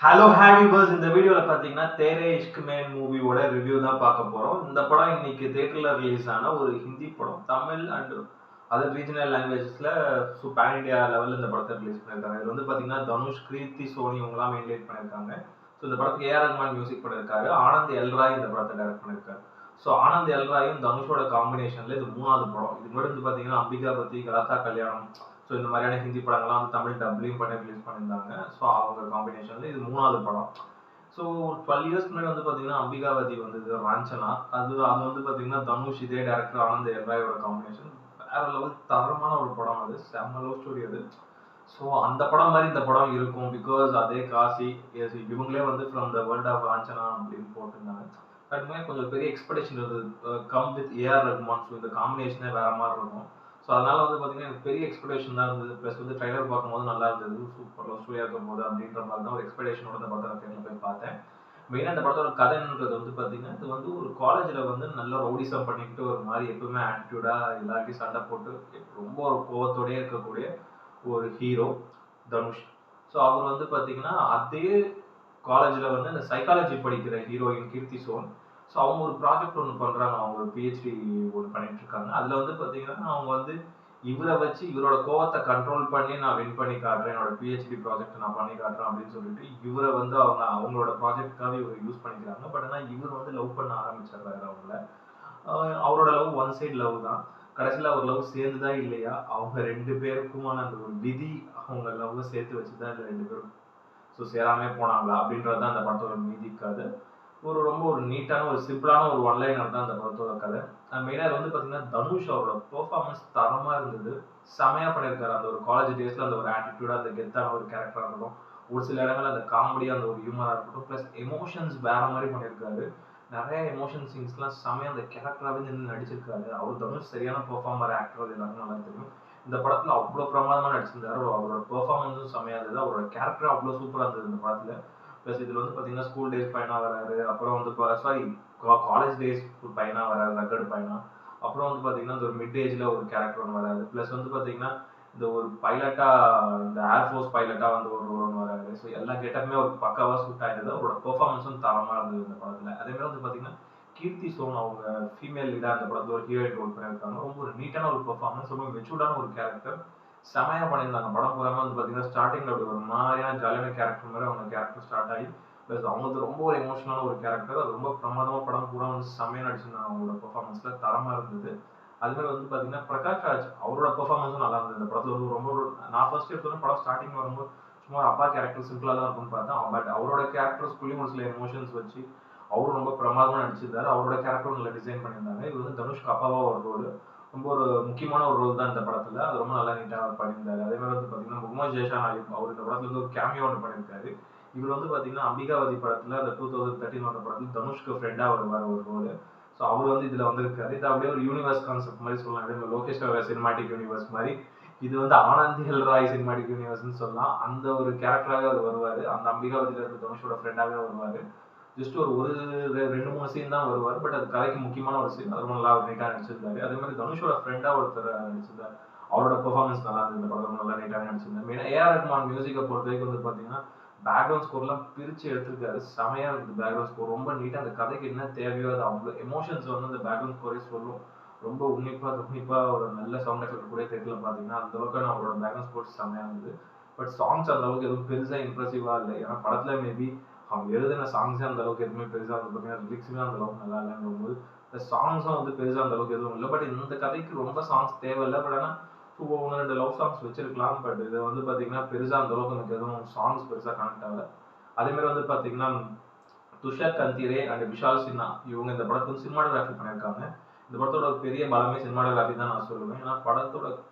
Hello happy purse இந்த வீடியோவில் பார்த்தீங்கன்னா தேரே இஷ்க் மேன் மூவியோட ரிவ்யூ தான் பார்க்க போகிறோம். இந்த படம் இன்னைக்கு தேட்டரில் ரிலீஸ் ஆன ஒரு ஹிந்தி படம். தமிழ் அண்ட் அதர் ரீஜனல் லாங்குவேஜஸில் பேன் இண்டியா லெவலில் இந்த படத்தை ரிலீஸ் பண்ணியிருக்காங்க. இது வந்து பார்த்தீங்கன்னா தனுஷ், கிருத்தி, சோனி இவங்கலாம் மெயின் லீட் பண்ணியிருக்காங்க. ஸோ இந்த படத்துக்கு ஏஆர் ரஹ்மான் மியூசிக் பண்ணியிருக்காரு. ஆனந்த் எல்ராய் இந்த படத்தை டைரக்ட் பண்ணியிருக்காரு. ஸோ ஆனந்த் எல்ராயும் தனுஷோட காம்பினேஷனில் இது 3வது படம். இது முன்னாடி வந்து பார்த்தீங்கன்னா அம்பிகாபதி, கலாத்தா கல்யாணம், ஸோ இந்த மாதிரியான ஹிந்தி படங்கள்லாம் வந்து தமிழ் டப்லையும் பண்ணி ரிலீஸ் பண்ணியிருந்தாங்க. ஸோ அவங்க காம்பினேஷனில் இது 3வது படம். ஸோ 12 இயர்ஸ்க்கு முன்னாடி வந்து பார்த்தீங்கன்னா அம்பிகாவதி வந்தது, ராஞ்சனா. அது அது வந்து பார்த்தீங்கன்னா தனுஷ் இதே டேரக்டர் ஆனந்த் எல்ராயோட காம்பினேஷன். வேற லெவல் தரமான ஒரு படம் அது. செம்ம லவ் ஸ்டோரி அது. ஸோ அந்த படம் மாதிரி இந்த படம் இருக்கும். பிகாஸ் அதே காசி இவங்களே வந்து from the world of Raanjhanaa அப்படின்னு போட்டிருந்தாங்க. அதுமாதிரி கொஞ்சம் பெரிய எக்ஸ்பெக்டேஷன் இருந்தது. Come with AR Rahman. So இந்த காம்பினேஷனே வேற மாதிரி இருக்கும். ஸோ அதனால வந்து பார்த்தீங்கன்னா எனக்கு பெரிய எக்ஸ்பெக்டேஷன் தான் இருந்தது. ப்ளஸ் வந்து ட்ரைலர் பார்க்கும்போது நல்லா இருந்தது. சூப்பர் லவ் ஸ்டோரியாக இருக்கும் போது அப்படின்ற மாதிரி தான் ஒரு எக்ஸ்பெக்டேஷனோட இந்த படத்தை தேட்டரில் போய் பார்த்தேன். மெயினாக இந்த படத்தோட கதைன்றது வந்து பார்த்தீங்கன்னா இது வந்து ஒரு காலேஜில் வந்து நல்ல ரவுடிசம் பண்ணிக்கிட்டு ஒரு மாதிரி எப்பவுமே ஆட்டிடியூடாக எல்லாத்தையும் சண்டை போட்டு ரொம்ப ஒரு கோவத்தோடயே இருக்கக்கூடிய ஒரு ஹீரோ தனுஷ். ஸோ அவர் வந்து பார்த்தீங்கன்னா அதே காலேஜில் வந்து இந்த சைக்காலஜி படிக்கிற ஹீரோயின் கீர்த்தி சோன். ஸோ அவங்க ஒரு ப்ராஜெக்ட் ஒன்று பண்ணுறாங்க. அவங்க ஒரு பிஹெச்டி ஒன்று பண்ணிட்டு இருக்காங்க. அதில் வந்து பார்த்தீங்கன்னா அவங்க வந்து இவரை வச்சு இவரோட கோவத்தை கண்ட்ரோல் பண்ணி நான் வின் பண்ணி காட்டுறேன், என்னோட பிஹெச்டி ப்ராஜெக்ட் நான் பண்ணி காட்டுறேன் அப்படின்னு சொல்லிட்டு இவரை வந்து அவங்களோட ப்ராஜெக்ட்காக இவர் யூஸ் பண்ணிக்கிறாங்க. பட் ஆனால் இவர் வந்து லவ் பண்ண ஆரம்பிச்சிடுறாரு அவங்கள. அவரோட லவ் ஒன் சைடு லவ் தான். கடைசியில் அவர் லவ் சேர்ந்துதா இல்லையா, அவங்க 2 பேருக்குமான அந்த ஒரு விதி அவங்க லவ் சேர்த்து வச்சுதான் இல்லை 2 பேரும் ஸோ சேராமே போனாங்களா அப்படின்றது தான் அந்த படத்தோட மீதி கதை. ரொம்ப ஒரு நீட்டான ஒரு சிம்பிளான ஒரு ஒன்லைனர் தான் அந்த படத்தோட கதை. மெயினாக வந்து பார்த்தீங்கன்னா தனுஷ் அவரோட பெர்ஃபார்மன்ஸ் தரமாக இருந்தது. செமையாக பண்ணியிருக்காரு. அந்த ஒரு காலேஜ் டேஸில் அந்த ஒரு ஆட்டிடியூடாக அந்த கெத்தான ஒரு கேரக்டராக இருக்கட்டும், ஒரு சில இடங்கள் அந்த காமெடியாக அந்த ஒரு ஹியூமராக இருக்கட்டும், ப்ளஸ் எமோஷன்ஸ் வேற மாதிரி பண்ணியிருக்காரு. நிறைய எமோஷன் சீன்ஸ்லாம் செமையாக அந்த கேரக்டராகவே நின்று நடிச்சிருக்காரு. அவர் தனுஷ் சரியான பெர்ஃபார்மர், ஆக்டர், அது எல்லாருக்கும் நல்லா தெரியும். இந்த படத்தில் அவ்வளோ பிரமாதமாக நடிச்சிருந்தாரு. அவரோட பெர்ஃபார்மன்ஸும் செமையாக இருந்தது. அவரோட கேரக்டர் அவ்வளோ சூப்பராக இருந்தது இந்த படத்தில். ப்ளஸ் இதில் வந்து பார்த்தீங்கன்னா ஸ்கூல் டேஸ் பையனாக வராரு. அப்புறம் வந்து சாரி காலேஜ் டேஸ் பையனாக வராரு, ரக்கட் பையனா. அப்புறம் வந்து பார்த்தீங்கன்னா இந்த ஒரு மிட் ஏஜில் ஒரு கேரக்டர் ஒன்று வராது. ப்ளஸ் வந்து பார்த்தீங்கன்னா இந்த ஒரு பைலட்டாக, இந்த ஏர்ஃபோர்ஸ் பைலட்டாக வந்து ஒரு ரோல் ஒன்று வராது. ஸோ எல்லா கெட்டப்புமே ஒரு பக்காவாக சூட் ஆயிருந்தது. அவரோட பெர்ஃபார்மன்ஸும் தரமாக இருந்தது இந்த படத்தில். அதேமாதிரி வந்து பார்த்தீங்கன்னா கீர்த்தி சோன் அவங்க ஃபீமேல் லீடாக அந்த படத்தில் ஒரு ஹீரோயின் ரோல் பண்ணியிருக்காங்க. ரொம்ப ஒரு நீட்டான ஒரு பெர்ஃபார்மன்ஸ், ரொம்ப மெச்சூர்டான ஒரு கேரக்டர். செமையா பண்ணியிருந்தாங்க. படம் பூராமே வந்து பார்த்தீங்கன்னா ஸ்டார்டிங்கில் அப்படி ஒரு மாதிரியான ஜாலியான கேரக்டர் மாதிரி அவங்க கேரக்டர் ஸ்டார்ட் ஆகி ப்ளஸ் அவங்களுக்கு ரொம்ப ஒரு எமோஷனலான ஒரு கேரக்டர். அது ரொம்ப பிரமாதமாக படம் பூரா வந்து செம்மையாக நடிச்சிருந்தாங்க. அவங்களோட பெர்ஃபார்மன்ஸில் தரமாக இருந்தது. அதுமாதிரி வந்து பார்த்தீங்கன்னா பிரகாஷ் ராஜ் அவரோட பெர்ஃபார்மன்ஸும் நல்லா இருந்தது. இந்த படத்தில் வந்து ரொம்ப நான் ஃபர்ஸ்ட் எடுத்தோன்னே படம் ஸ்டார்டிங் வரும்போது சும்மா அப்பா கேரக்டர் சிம்பிளாக தான் இருக்கும்னு பார்த்தேன். பட் அவரோட கேரக்டர்ஸ்குள்ளேயும் ஒரு சில எமோஷன்ஸ் வச்சு அவரும் ரொம்ப பிரமாதமாக நடிச்சிருந்தாரு. அவரோட கேரக்டரும் நல்லா டிசைன் பண்ணியிருந்தாங்க. இது வந்து தனுஷ்க்கு அப்பாவா ஒரு ரோல், ரொம்ப ஒரு முக்கியமான ஒரு ரோல் தான் இந்த படத்தில். அது ரொம்ப நல்லா நீட்டாக பண்ணியிருந்தாரு. அதே மாதிரி வந்து பார்த்தீங்கன்னா முகமது ஜெய்ஷான் ஆலிம் அவர் இந்த படத்தில் வந்து ஒரு கேமியோ ஒன்று பண்ணியிருக்காரு. இவர் வந்து பார்த்தீங்கன்னா அம்பிகாவதி படத்தில் அந்த 2013 படத்தில் தனுஷ்க்கு ஃப்ரெண்டாக வருவார் ஒரு ரோல். ஸோ அவர் வந்து இதில் வந்திருக்காரு. இது அப்படியே ஒரு யூனிவர்ஸ் கான்செப்ட் மாதிரி சொல்லலாம். அப்படியே லோகேஷ் சினிமாட்டிக் யூனிவர்ஸ் மாதிரி இது வந்து ஆனந்த் எல்ராய் சினிமாட்டிக் யூனிவர்ஸ்னு சொல்லலாம். அந்த ஒரு கேரக்டராகவே அவர் வருவார். அந்த அம்பிகாவதியில் இருக்க தனுஷோட ஃப்ரெண்டாகவே வருவார். ஜஸ்ட் ஒரு 2-3 சீன் தான் வருவார். பட் அது கதைக்கு முக்கியமான ஒரு சீன். அது ரொம்ப நல்லா நீட்டாக நடிச்சிருந்தாரு. அதே மாதிரி தனுஷோட ஃப்ரெண்டாக ஒருத்தர் நடிச்சிருந்தார். அவரோட பெர்ஃபார்மன்ஸ் நல்லா இருந்தது. இந்த படம் நல்லா நீட்டாக நடிச்சிருந்தார். மெயினாக ஏஆர் ரஹ்மான் மியூசிக்கை பொறுத்த வரைக்கும் வந்து பார்த்தீங்கன்னா பேக்ரவுண்ட் ஸ்கோர்லாம் பிரித்து எடுத்திருக்காரு. செமையாக இருக்குது பேக்ரவுண்ட் ஸ்கோர். ரொம்ப நீட்டாக அந்த கதைக்கு என்ன தேவையோ அது அவ்வளோ எமோஷன்ஸ் வந்து அந்த பேக்ரவுண்ட் ஸ்கோரே சொல்லும். ரொம்ப உன்னிப்பாக ஒரு நல்ல சவுண்ட் எஃபெக்ட் கூட தேட்டரில் பார்த்தீங்கன்னா அந்த அளவுக்கு அவரோட பேக்ரவுண்ட் ஸ்கோர் செமையாக இருந்தது. பட் சாங்ஸ் அந்த அளவுக்கு எதுவும் பெருசாக இம்ப்ரெசிவாக இல்லை. ஏன்னா படத்தில் மேபி அவங்க எழுதின சாங்ஸே அந்த அளவுக்கு எதுவுமே பெருசாக வந்து பார்த்தீங்கன்னா லிரிக்ஸுமே அந்த அளவுக்கு நல்லா இல்லைங்கும் போது இந்த சாங்ஸும் வந்து பெருசாக அந்த அளவுக்கு எதுவும் இல்லை. பட் இந்த கதைக்கு ரொம்ப சாங்ஸ் தேவையில்லை. பட் ஆனால் ஒன்று 2 லவ் சாங்ஸ் வச்சிருக்கலாம். பட் இது வந்து பார்த்தீங்கன்னா பெருசாக அந்த அளவுக்கு எனக்கு எதுவும் சாங்ஸ் பெருசாக கனெக்ட் ஆகலை. அதேமாதிரி வந்து பார்த்தீங்கன்னா துஷார் கந்திரே அண்ட் விஷால் சின்ஹா இவங்க இந்த படத்துக்கு வந்து சினிமாட்டோகிராஃபி பண்ணியிருக்காங்க. இந்த படத்தோட பெரிய பலமே சினிமாட்டோகிராஃபி தான் நான் சொல்லுவேன். ஏன்னா படத்தோட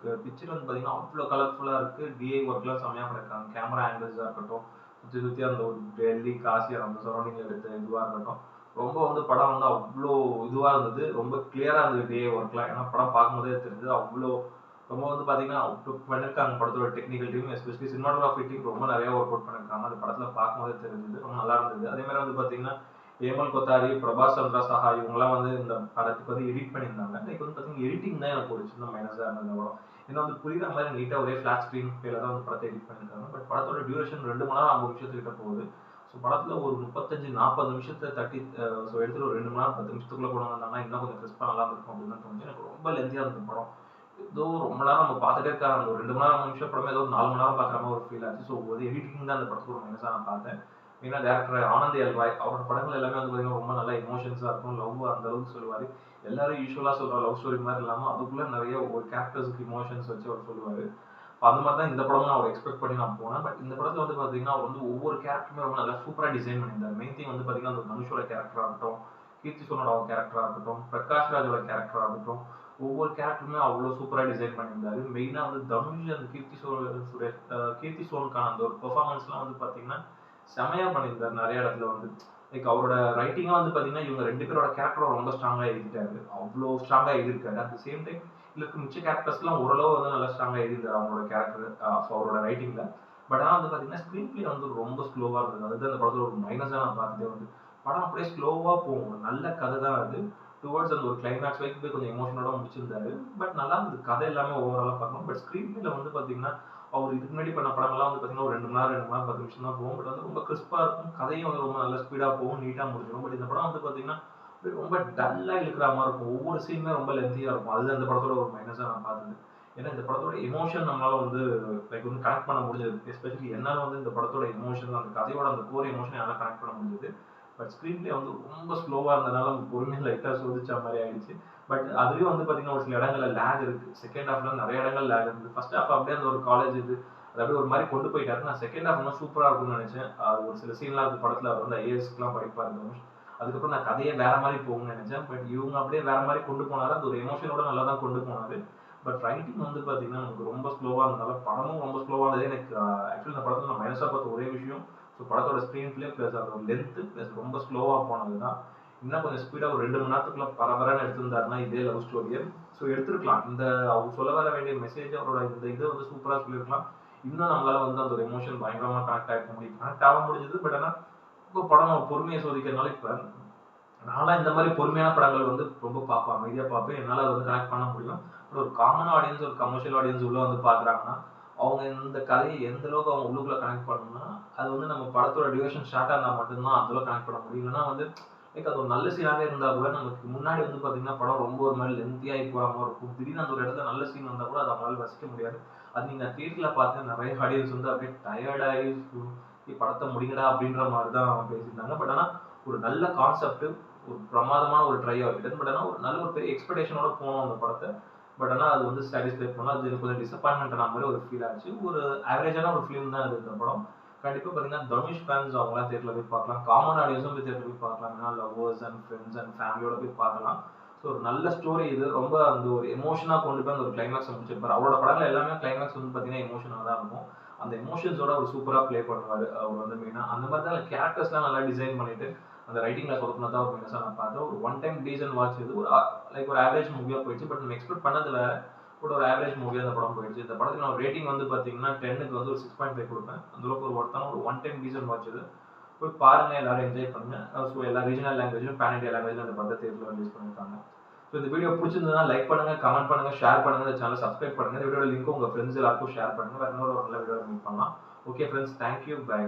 பிக்சர் வந்து பார்த்தீங்கன்னா அவ்வளோ கலர்ஃபுல்லாக இருக்குது. டிஐ ஒர்க்லாம் செம்மையாக பண்ணியிருக்காங்க. கேமரா ஆங்கிள்ஸாக இருக்கட்டும், சுற்றி அந்த ஒரு டெல்லி, காசி அந்த சரௌண்டிங் எடுத்த இதுவாக இருக்கட்டும், ரொம்ப வந்து படம் வந்து அவ்வளோ இதுவாக இருந்தது. ரொம்ப கிளியராக இருந்தது டிஐ ஒர்க்லாம். ஏன்னா படம் பார்க்கும்போதே தெரிஞ்சது அவ்வளோ ரொம்ப வந்து பார்த்தீங்கன்னா பண்ணியிருக்காங்க படத்தோட technical team. Especially cinematography team ரொம்ப நிறைய ஒர்க் அவுட் பண்ணியிருக்காங்க. அந்த படத்தில் பார்க்கும்போதே தெரிஞ்சது. ரொம்ப நல்லா இருந்தது. அதே மாதிரி வந்து பார்த்தீங்கன்னா ஏமல் கொத்தாரி, பிரபாஸ் சந்திரா சஹா இவங்கலாம் வந்து இந்த படத்துக்கு வந்து எடிட் பண்ணியிருந்தாங்க. லைக் வந்து பார்த்தீங்கன்னா எடிட்டிங் தான் எனக்கு ஒரு சின்ன மைனஸாக இருந்தது இந்த படம். ஏன்னா வந்து புரியுற மாதிரி நீட்டாக ஒரே ஃபிளாட் ஸ்க்ரீன் பேல தான் வந்து படத்தை எடிட் பண்ணியிருக்காங்க. பட் படத்தோட டியூரேஷன் 2 மணி நேரம் 50 நிமிஷத்துக்கிட்ட போகுது. ஸோ படத்துல ஒரு 35, 40 நிமிஷத்த தட்டி ஸோ எடுத்துட்டு ஒரு 2 மணி நேரம் 10 நிமிஷத்துக்குள்ள கொண்டு வந்தாங்கன்னா இன்னும் கொஞ்சம் கிறிஸ்பா நல்லா இருக்கும் அப்படின்னு தான் தோணுச்சு. எனக்கு ரொம்ப லென்த்தியா இருந்தது படம். ஏதோ ரொம்ப நேரம் நம்ம பார்த்துட்டே இருக்க அந்த ஒரு 2 மணி நேரம் 3 நிமிஷம் படமே ஏதோ 4 மணி நேரம் பார்க்குற மாதிரி ஒரு ஃபீல் ஆச்சு. ஸோ ஒரு எடிட்டிங் தான் அந்த படத்துக்கு ஒரு மைனஸா நான் பார்த்தேன். மெயினா டேரக்டர் ஆனந்த் எல் ராய் அவரோட படங்கள் எல்லாமே வந்து பார்த்தீங்கன்னா ரொம்ப நல்லா எமோஷன்ஸா இருக்கும். லவ் அந்த அளவுக்கு சொல்லுவாரு. எல்லாரும் யூசுவலா சொல்ற லவ் ஸ்டோரி மாதிரி இல்லாம அதுக்குள்ள நிறைய ஒரு கேரக்டர்ஸ்க்கு இமோஷன்ஸ் வச்சு அவர் சொல்லுவாரு. அந்த மாதிரி தான் இந்த படமும் நான் எக்ஸ்பெக்ட் பண்ணி நான் போனேன். பட் இந்த படத்துல வந்து பார்த்தீங்கன்னா அவர் வந்து ஒவ்வொரு கேரக்டருமே ரொம்ப நல்லா சூப்பரா டிசைன் பண்ணியிருந்தார். மெயின் திங் வந்து பார்த்தீங்கன்னா அந்த தனுஷோட கேரக்டரா இருக்கட்டும், கீர்த்தி சுனோட கேரக்டரா இருக்கட்டும், பிரகாஷ் ராஜோட கேரக்டரா இருக்கட்டும், ஒவ்வொரு கேரக்டருமே அவ்வளோ சூப்பரா டிசைன் பண்ணியிருந்தாரு. மெயினா வந்து தனுஷ் அந்த கீர்த்தி சோனுக்கான அந்த ஒரு பெர்ஃபார்மன்ஸ்லாம் வந்து பார்த்தீங்கன்னா செமையா பண்ணியிருந்தாரு நிறைய இடத்துல வந்து. லைக் அவரோட ரைட்டிங்லாம் வந்து பார்த்தீங்கன்னா இவங்க 2 பேரோட கேரக்டரும் ரொம்ப ஸ்ட்ராங்கா எழுதிட்டாரு. அவ்வளோ ஸ்ட்ராங்கா எழுதியிருக்காரு. அட் த சேம் டைம் இதுல இருக்க மிச்ச கேரக்டர்ஸ்லாம் ஓரளவு வந்து நல்லா ஸ்ட்ராங்கா எழுதியிருந்தாரு அவங்களோட கேரக்டர் அவரோட ரைட்டிங்ல. பட் ஆனால் வந்து பார்த்தீங்கன்னா ஸ்க்ரீன் பிளே வந்து ரொம்ப ஸ்லோவா இருந்தது. அதுதான் அந்த படத்துல ஒரு மைனஸா நான் பார்த்துட்டே வந்து படம் அப்படியே ஸ்லோவா போகும். ஒரு நல்ல கதை தான் அது. டுவர்ட்ஸ் அந்த ஒரு கிளைமேக்ஸ் வரைக்கும் போய் கொஞ்சம் எமோஷனோட முடிச்சிருந்தாரு. பட் நல்லா இருந்தது கதை எல்லாமே ஓவராலா பார்க்கணும். பட் ஸ்க்ரீன் பிளேல வந்து பார்த்தீங்கன்னா அவர் இதுக்கு முன்னாடி பண்ண படங்கள்லாம் வந்து பார்த்தீங்கன்னா ஒரு 2 மணி நேரம் 2 மணி நேரம் 10 நிமிஷம் தான் போகும். பட் வந்து ரொம்ப கிறிஸ்பா இருக்கும். கதையும் வந்து ரொம்ப நல்ல ஸ்பீடா போகும். நீட்டா முடிஞ்சிடும். பட் இந்த படம் வந்து பார்த்தீங்கன்னா ரொம்ப டல்லா இழுக்கிற மாதிரி இருக்கும். ஒவ்வொரு சீனுமே ரொம்ப லென்த்தியா இருக்கும். அதுதான் இந்த படத்தோட ஒரு மைனஸா நான் பார்த்தது. ஏன்னா இந்த படத்தோட எமோஷன் நம்மளால வந்து லைக் வந்து கனெக்ட் பண்ண முடிஞ்சது. எஸ்பெஷலி என்னால வந்து இந்த படத்தோட எமோஷன் அந்த கதையோட அந்த கோர் எமோஷன் என்னால கனெக்ட் பண்ண முடிஞ்சது. பட் ஸ்க்ரீன் பிளே வந்து ரொம்ப ஸ்லோவா இருந்ததுனால நமக்கு பொறுமையா லைட்டா சோதிச்ச மாதிரி ஆயிடுச்சு. பட் அதுலயும் வந்து பார்த்தீங்கன்னா ஒரு சில இடங்கள்ல லேக் இருக்கு. செகண்ட் ஹாஃப்ல நிறைய இடங்கள் லேக் இருந்தது. ஃபர்ஸ்ட் ஹாஃப் அப்படியே அந்த ஒரு காலேஜ் இது அது அப்படியே ஒரு மாதிரி கொண்டு போயிட்டாரு. நான் செகண்ட் ஹாஃப் இன்னும் சூப்பரா இருக்கும்னு நினைச்சேன். ஒரு சில சீன்லாம் அந்த படத்துல அவர் வந்து ஐஏஎஸ்க்குலாம் படிப்பாரு தனுஷ். அதுக்கப்புறம் நான் கதையே வேற மாதிரி போகும்னு நினைச்சேன். பட் இவங்க அப்படியே வேற மாதிரி கொண்டு போனாரு. அது ஒரு எமோஷனோட நல்லா தான் கொண்டு போனாரு. பட் ரைட்டிங் வந்து பார்த்தீங்கன்னா நமக்கு ரொம்ப ஸ்லோவா இருந்தனால படமும் ரொம்ப ஸ்லோவா இருந்தது. எனக்கு ஆக்சுவலி இந்த படத்துல நான் மைனஸா பார்த்த ஒரே விஷயம் ஸோ படத்தோட ஸ்க்ரீன் பிளே ப்ளஸ் அதோட லென்த்து ப்ளஸ் ரொம்ப ஸ்லோவா போனது தான். இன்னும் கொஞ்சம் ஸ்பீடா ஒரு 2 மணி நேரத்துக்குள்ள பரபரன்னு எடுத்திருந்தாருன்னா இதே லவ் ஸ்டோரியை ஸோ எடுத்திருக்கலாம். இந்த அவர் சொல்ல வர வேண்டிய மெசேஜ் அவரோட இந்த இதை வந்து சூப்பரா சொல்லியிருக்கலாம். இன்னும் நம்மளால வந்து அந்த ஒரு எமோஷன் பயங்கரமா கனெக்ட் ஆகிக்க முடியும். கனெக்ட் ஆக முடிஞ்சது. பட் ஆனால் இப்போ படம் பொறுமையை சோதிக்கிறதுனால இப்போ நான்லாம் இந்த மாதிரி பொறுமையான படங்கள் வந்து ரொம்ப பார்ப்பேன். அமைதியா பார்ப்பேன். என்னால அதை வந்து கனெக்ட் பண்ண முடியும். பட் ஒரு காமன் ஆடியன்ஸ் ஒரு கமர்ஷியல் ஆடியன்ஸ் உள்ள வந்து பார்க்குறாங்கன்னா அவங்க இந்த கதையை எந்த அளவுக்கு அவங்க உள்ளுக்குள்ள கனெக்ட் பண்ணணும்னா அது வந்து நம்ம படத்தோட டியூரேஷன் ஷார்ட்டா இருந்தா மட்டும்தான் அந்த அளவுக்கு கனெக்ட் பண்ண முடியும். இல்லைன்னா வந்து லைக் அது ஒரு நல்ல சீனாவே இருந்தா கூட நமக்கு முன்னாடி வந்து பாத்தீங்கன்னா படம் ரொம்ப ஒரு மாதிரி லென்த்தியாகி போகிற மாதிரி இருக்கும். திடீர்னு அந்த ஒரு இடத்துல நல்ல சீன் வந்தா கூட அதை அவங்களால ரசிக்க முடியாது. அது நீங்க தியேட்டர்ல பார்த்து நிறைய ஆடியன்ஸ் வந்து அப்படியே டயர்டாகி படத்தை முடிங்கடா அப்படின்ற மாதிரி தான் பேசியிருந்தாங்க. பட் ஆனால் ஒரு நல்ல கான்செப்ட் ஒரு பிரமாதமான ஒரு ட்ரை ஆகிட்டு. பட் ஆனால் ஒரு நல்ல ஒரு பெரிய எக்ஸ்பெக்டேஷனோட போனோம் அந்த படத்தை. பட் ஆனால் அது வந்து சாட்டிஸ்ஃபை பண்ணலாம். அது எனக்கு கொஞ்சம் டிசப்பாயின்மெண்ட் ஆன மாதிரி ஒரு ஃபீல் ஆச்சு. ஒரு ஆவரேஜான ஒரு ஃபிலிம் தான் இது இந்த படம். கண்டிப்பா பார்த்தீங்கன்னா தனுஷ் ஃபேன்ஸ் அவங்களாம் தியேட்டர்ல போய் பார்க்கலாம். காமன் ஆடியன்ஸும் போய் தியேட்டர்ல போய் பார்க்கலாம். ஏன்னா லவ்வர்ஸ் அண்ட் ஃப்ரெண்ட்ஸ் அண்ட் ஃபேமிலியோட போய் பார்க்கலாம். ஸோ ஒரு நல்ல ஸ்டோரி இது. ரொம்ப அந்த ஒரு எமோஷனாக கொண்டு போய் அந்த ஒரு கிளைமேக்ஸ் முடிச்சிருப்பாரு. அவரோட படங்கள் எல்லாமே கிளைமேக்ஸ் வந்து பார்த்தீங்கன்னா எமோஷனாக தான் இருக்கும். அந்த எமோஷன்ஸோட அவர் சூப்பராக ப்ளே பண்ணுவார். அவர் வந்து மெயினாக அந்த மாதிரி தான் கேரக்டர்ஸ்லாம் நல்லா டிசைன் பண்ணிட்டு அந்த ரைட்டிங்ல சொதப்பினா தான் ஒரு மைனஸாக நான் பார்த்தேன். ஒரு ஒன் டைம் டீசன்ட் வாட்ச் இது. ஒரு லைக் ஒரு ஆவரேஜ் மூவியாக போயிடுச்சு. பட் நம்ம எக்ஸ்பெக்ட் பண்ணது வேற. கூட ஒரு ஆவரேஜ் மூவியாக அந்த படம் போயிடுச்சு. இந்த படத்துக்கு நான் ரேட்டிங் வந்து பார்த்தீங்கன்னா 10க்கு வந்து ஒரு 6.5 கொடுப்பேன். அந்த அளவுக்கு ஒரு ஒர்த்தான ஒரு ஒன் டைம் டீசன்ட் வாட்ச் இது. போய் பாருங்க, எல்லாரும் என்ஜாய் பண்ணுங்க. ஸோ எல்லா ரீஜனல் லாங்குவேஜும் பேன் இண்டியா லாங்குவேஜ்ல அந்த படத்தை தேட்டரில் ரிலீஸ் பண்ணியிருக்காங்க. ஸோ இந்த வீடியோ பிடிச்சிருந்ததுன்னா லைக் பண்ணுங்க, கமெண்ட் பண்ணுங்க, ஷேர் பண்ணுங்க, இந்த சேனல் சப்ஸ்கிரைப் பண்ணுங்க. இந்த வீடியோட லிங்க் உங்க ஃப்ரெண்ட்ஸ் எல்லாருக்கும் ஷேர் பண்ணுங்க. வேற இன்னொரு நல்ல வீடியோ மீட் பண்ணலாம். Okay friends, thank you, by.